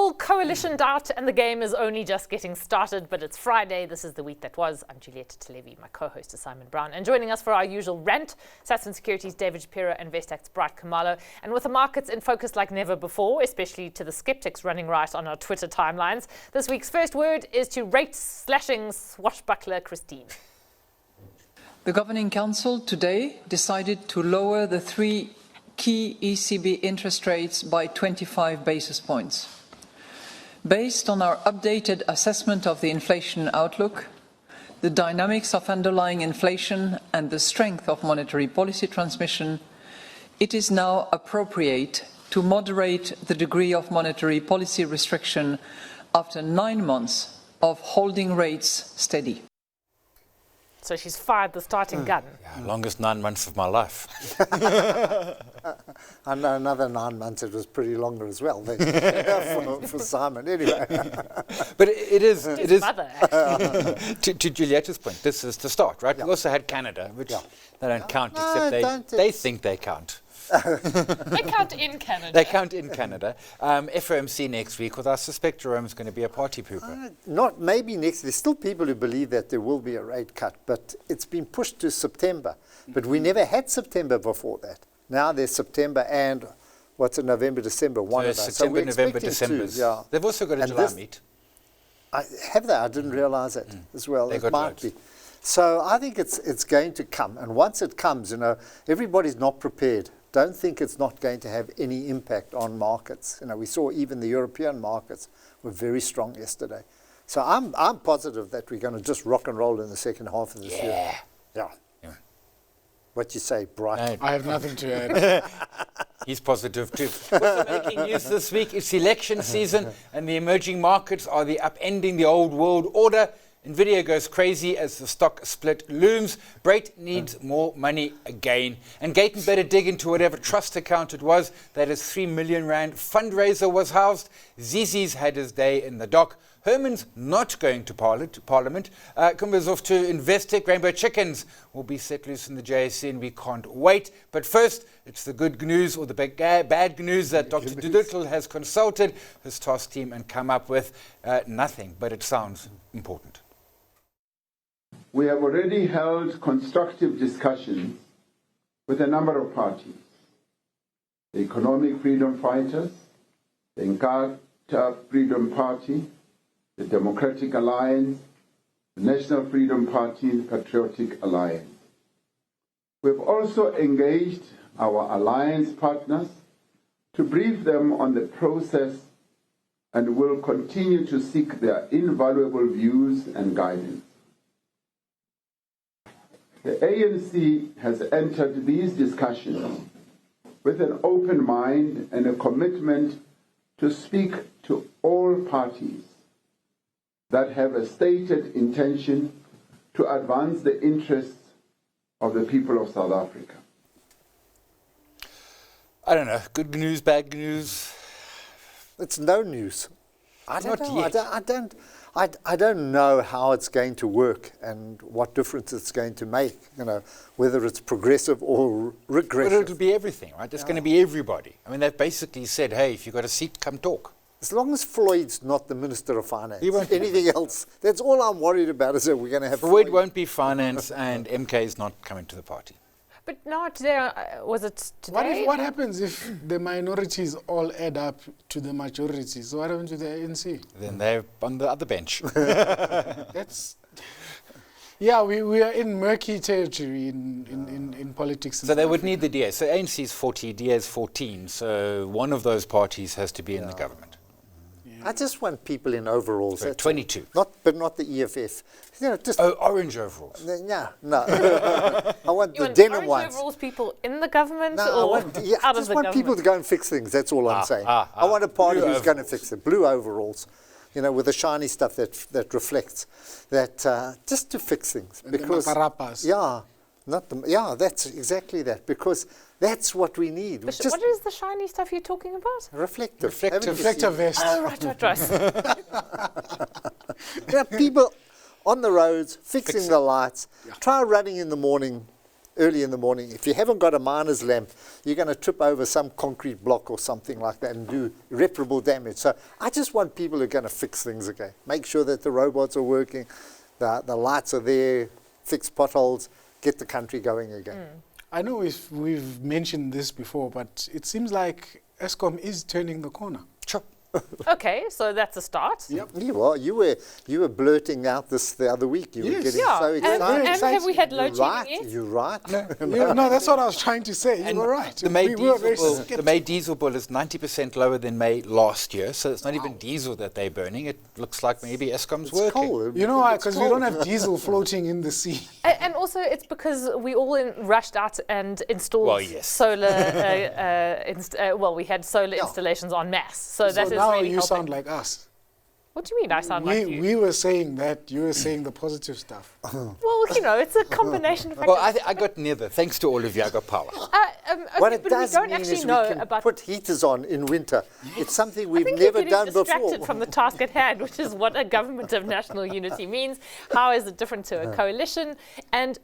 all coalitioned out and the game is only just getting started, but it's Friday. This is the week that was. I'm Giulietta Talevi. My co-host is Simon Brown. And joining us for our usual rant, Sasfin Securities, David Shapiro and Vestact's Khumalo. And with the markets in focus like never before, especially to the skeptics running right on our Twitter timelines, this week's first word is to rate-slashing swashbuckler Christine. The Governing Council today decided to lower the three key ECB interest rates by 25 basis points. Based on our updated assessment of the inflation outlook, the dynamics of underlying inflation and the strength of monetary policy transmission, it is now appropriate to moderate the degree of monetary policy restriction after 9 months of holding rates steady. So she's fired the starting gun. Yeah, longest 9 months of my life. I know another 9 months, it was pretty longer as well for Simon, anyway. But it is Mother, to Giulietta's point, this is the start, right? Yeah. We also had Canada, which they don't count, No, except they think they count. they count in Canada. They count in Canada. FOMC next week, because I suspect Jerome's going to be a party pooper. Not maybe next. There's still people who believe that there will be a rate cut, but it's been pushed to September. But we never had September before that. Now there's September and what's it, November, December, one of those. September, so November, expecting December. two, yeah. They've also got a July meet. Have they? I didn't realise that as well. They It got might loads. be. So I think it's going to come. And once it comes, everybody's not prepared. Don't think it's not going to have any impact on markets. We saw even the European markets were very strong yesterday. So I'm positive that we're going to just rock and roll in the second half of this year. Yeah. What you say, Bright? No. I have nothing to add. He's positive too. Also making news this week, it's election season and the emerging markets are upending the old world order. Nvidia goes crazy as the stock split looms. Brait needs more money again. And Gayton better dig into whatever trust account it was that his 3 million rand fundraiser was housed. Zizi's had his day in the dock. Herman's not going to Parliament. Kumba's off to Vestact. Rainbow chickens will be set loose in the JSE and we can't wait. But first, it's the good news or the bad news that Dr. Doolittle has consulted his task team and come up with nothing, but it sounds important. We have already held constructive discussions with a number of parties. The Economic Freedom Fighters, the Inkatha Freedom Party, the Democratic Alliance, the National Freedom Party, and the Patriotic Alliance. We've also engaged our alliance partners to brief them on the process and will continue to seek their invaluable views and guidance. The ANC has entered these discussions with an open mind and a commitment to speak to all parties that have a stated intention to advance the interests of the people of South Africa. I don't know, good news, bad news? It's no news. I don't Not know. yet. I don't know how it's going to work and what difference it's going to make, whether it's progressive or regressive. But it'll be everything, right? It's going to be everybody. I mean, they've basically said, hey, if you've got a seat, come talk. As long as Floyd's not the Minister of Finance, He won't. anything else, that's all I'm worried about is that we're going to have Floyd won't be finance and MK is not coming to the party. But no, today, was it today? What happens if the minorities all add up to the majority? So what happens to the ANC? Then they're on the other bench. That's... Yeah, we are in murky territory in politics. So they would need the DA. So ANC's 40, DA's 14. So one of those parties has to be in the government. I just want people in overalls. So that's all. 22. But not the EFF. Just Orange overalls. no. I want You the want denim orange ones. overalls people in the government No, I or want, out I of just the want people government? to go and fix things. That's all I'm saying. I want a party Blue who's going to overalls. fix it. Blue overalls, with the shiny stuff that reflects. That just to fix things. And Because the maparapas. that's exactly that. Because that's what we need. We just What is the shiny stuff you're talking about? reflective. Reflective. Haven't you Reflector seen- vest. Oh, right. People on the roads fixing the lights. Try running in the morning early in the morning. If you haven't got a miner's lamp, you're going to trip over some concrete block or something like that and do irreparable damage. So I just want people who are going to fix things again. Make sure that the robots are working, the lights are there, fix potholes, get the country going again. I know we've mentioned this before, but it seems like Eskom is turning the corner. Sure. Okay, so that's a start. Yep. Yeah, well, you were blurting out this the other week. You were Yes. getting Yeah, so excited. and have we had load You're shedding right. yet? You're right. No, that's what I was trying to say. And You were right. The May, We were very diesel bill, skeptical. the May diesel bill is 90% lower than May last year, so it's not even diesel that they're burning. It looks like maybe Eskom's It's working. cold. You know why? It's Because we don't cold. have diesel floating in the sea. And also, it's because we all rushed out and installed Well, yes. solar. Well, we had solar Yeah. installations en masse, so So that is now really you helping. sound like us. What do you mean? I sound like you? We were saying that, you were saying the positive stuff. Well, it's a combination of factors. Well, I got neither. Thanks to all of you, I got power. Okay, What it but does we don't mean actually is know we can about. put heaters on in winter. It's something I we've think never you're done getting distracted before. from the task at hand, which is what a government of national unity means. How is it different to a coalition? And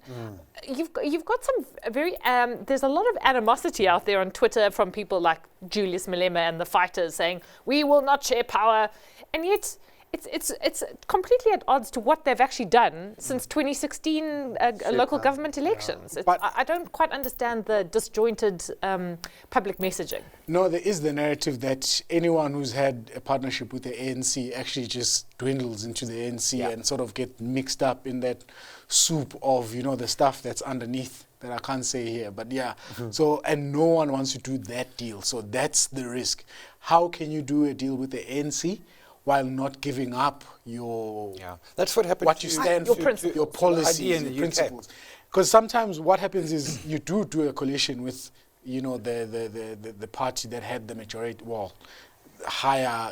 you've got some very there's a lot of animosity out there on Twitter from people like Julius Malema and the fighters saying we will not share power, and yet. It's completely at odds to what they've actually done since 2016 local government elections. But- I don't quite understand the disjointed public messaging. No, there is the narrative that anyone who's had a partnership with the ANC actually just dwindles into the ANC and sort of get mixed up in that soup of, the stuff that's underneath that I can't say here. But yeah, so, and no one wants to do that deal. So that's the risk. How can you do a deal with the ANC while not giving up your That's what happened. what you stand Your for, principles. your policies, idea in your the UK. principles. Because sometimes what happens is you do a coalition with, the party that had the majority, higher,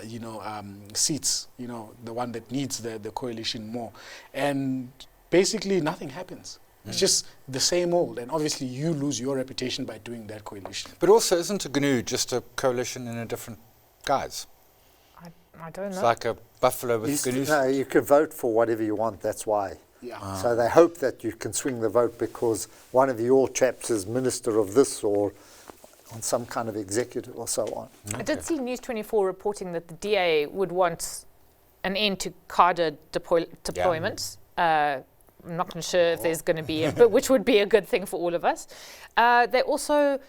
seats, the one that needs the coalition more. And basically nothing happens. It's just the same old. And obviously you lose your reputation by doing that coalition. But also, isn't a GNU just a coalition in a different guise? I don't know. It's like a buffalo with GNU. No, you can vote for whatever you want. That's why. Yeah. So they hope that you can swing the vote because one of your chaps is minister of this or on some kind of executive or so on. I did see News 24 reporting that the DA would want an end to cadre deployment. I'm not sure if there's going to be, but which would be a good thing for all of us. They also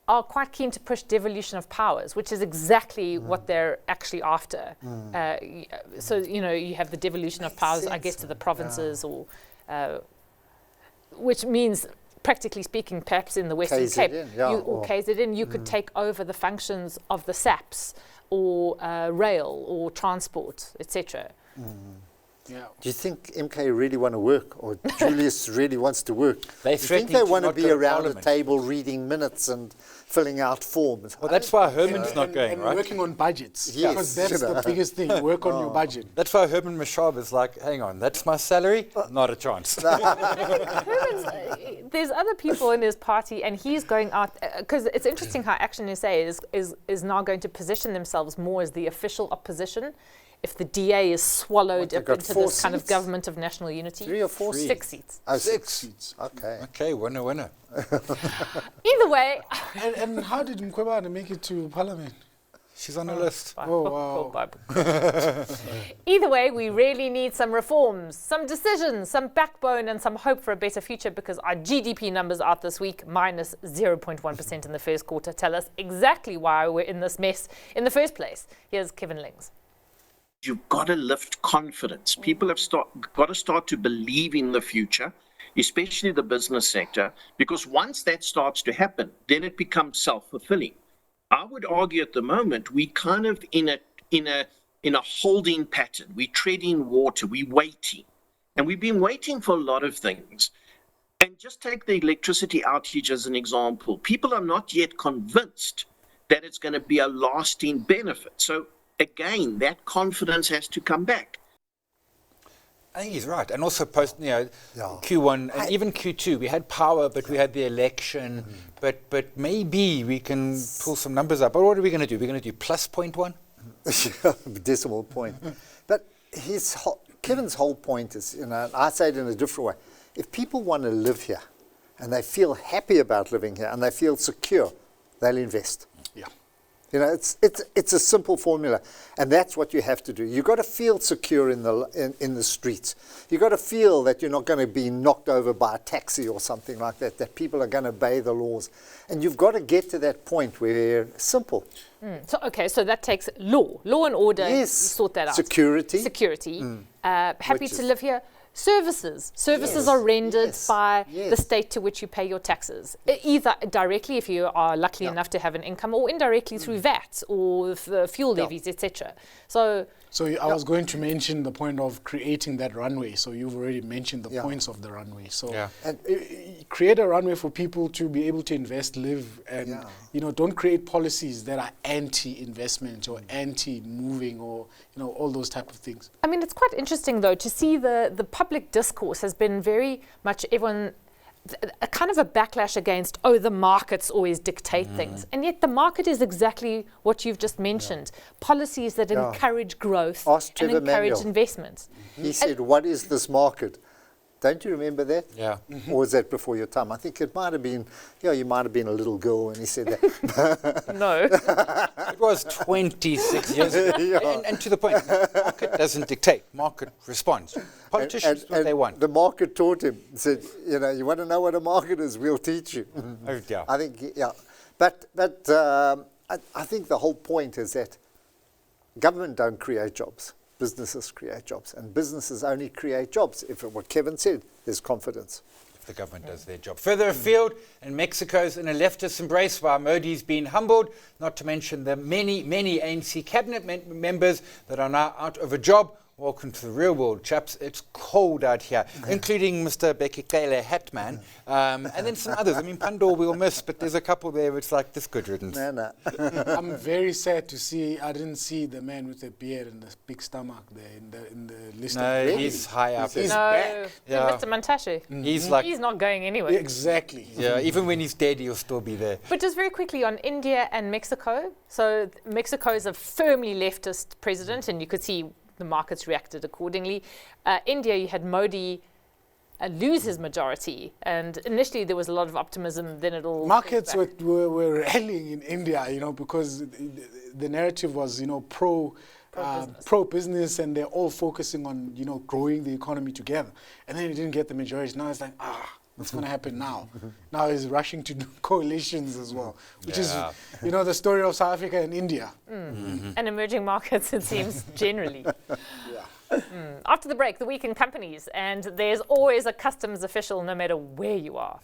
are quite keen to push devolution of powers, which is exactly what they're actually after. So, you have the devolution of powers, I guess, to the provinces, or which means, practically speaking, perhaps in the Western Cape, or KZN, you could take over the functions of the SAPs, or rail, or transport, etc. Yeah. Do you think MK really want to work or Julius really wants to work? They Do you think threatening they to want to not be go to around a Parliament. table reading minutes and filling out forms? Well, that's why Herman's not going, and right? working on budgets. Yes. Because that's the biggest thing, work on your budget. That's why Herman Mashab is like, hang on, that's my salary? Not a chance. There's other people in his party, and he's going out because it's interesting how Action SA is now going to position themselves more as the official opposition. If the DA is swallowed they've up got into 4 this kind of seats? government of national unity, 3 or 4 6 seats. Oh, 6 seats. Okay. Okay, winner. Either way, And how did Mkhwebane make it to Parliament? She's on the list. Oh, wow. Either way, we really need some reforms, some decisions, some backbone, and some hope for a better future, because our GDP numbers out this week, minus 0.1% in the first quarter, tell us exactly why we're in this mess in the first place. Here's Kevin Lings. You've got to lift confidence. People have got to start to believe in the future, especially the business sector, because once that starts to happen, then it becomes self-fulfilling. I would argue at the moment we kind of in a holding pattern. We treading water. We're waiting, and we've been waiting for a lot of things. And just take the electricity outage as an example. People are not yet convinced that it's going to be a lasting benefit. So again, that confidence has to come back. I think he's right. And also post, Q1 and even Q2, we had power, but we had the election. But maybe we can pull some numbers up. But what are we going to do? We're going to do plus 0.1? Decimal point. But Kevin's whole point is, I say it in a different way. If people want to live here, and they feel happy about living here and they feel secure, they'll invest. Yeah. You know, it's a simple formula, and that's what you have to do. You've got to feel secure in the streets. You've got to feel that you're not going to be knocked over by a taxi or something like that, that people are going to obey the laws. And you've got to get to that point where simple. So that takes law and order. Yes. You sort that out. Security. Happy to live here. Services are rendered by the state to which you pay your taxes, either directly if you are lucky enough to have an income, or indirectly through VAT or the fuel levies, etc. So I was going to mention the point of creating that runway. So you've already mentioned the points of the runway. So create a runway for people to be able to invest, live, and don't create policies that are anti-investment or anti-moving or all those type of things. I mean, it's quite interesting though to see the public discourse has been very much a kind of a backlash against, the markets always dictate things. And yet the market is exactly what you've just mentioned. Policies that encourage growth and encourage investments. He said, what is this market? Don't you remember that? Yeah. Or was that before your time? I think it might have been, you might have been a little girl when he said that. No. It was 26 years ago. And to the point, market doesn't dictate, market responds. Politicians do what they want. The market taught him, said, you want to know what a market is, we'll teach you. Oh, yeah. I think, But I think the whole point is that government don't create jobs. Businesses create jobs, and businesses only create jobs if, what Kevin said, there's confidence. If the government does their job. Further afield, and Mexico's in a leftist embrace while Modi's been humbled, not to mention the many ANC cabinet members that are now out of a job. Welcome to the real world, chaps. It's cold out here, including Mr. Bekele Hatman, and then some others. I mean, Pandor we'll miss, but there's a couple there which like this good riddance. No. I'm very sad to see, I didn't see the man with the beard and the big stomach there in the list. No, he's high up. He's back. Yeah. Mr. Mantashe. He's not going anywhere. Exactly. Yeah, even when he's dead, he'll still be there. But just very quickly on India and Mexico. So Mexico is a firmly leftist president, and you could see the markets reacted accordingly. India, you had Modi lose his majority, and initially there was a lot of optimism. Then it all markets were rallying in India, because the narrative was pro business, and they're all focusing on growing the economy together. And then it didn't get the majority. Now it's like what's going to happen now? Now he's rushing to do coalitions as well, which is the story of South Africa and India. And emerging markets, it seems, generally. After the break, the week in companies, and there's always a customs official no matter where you are.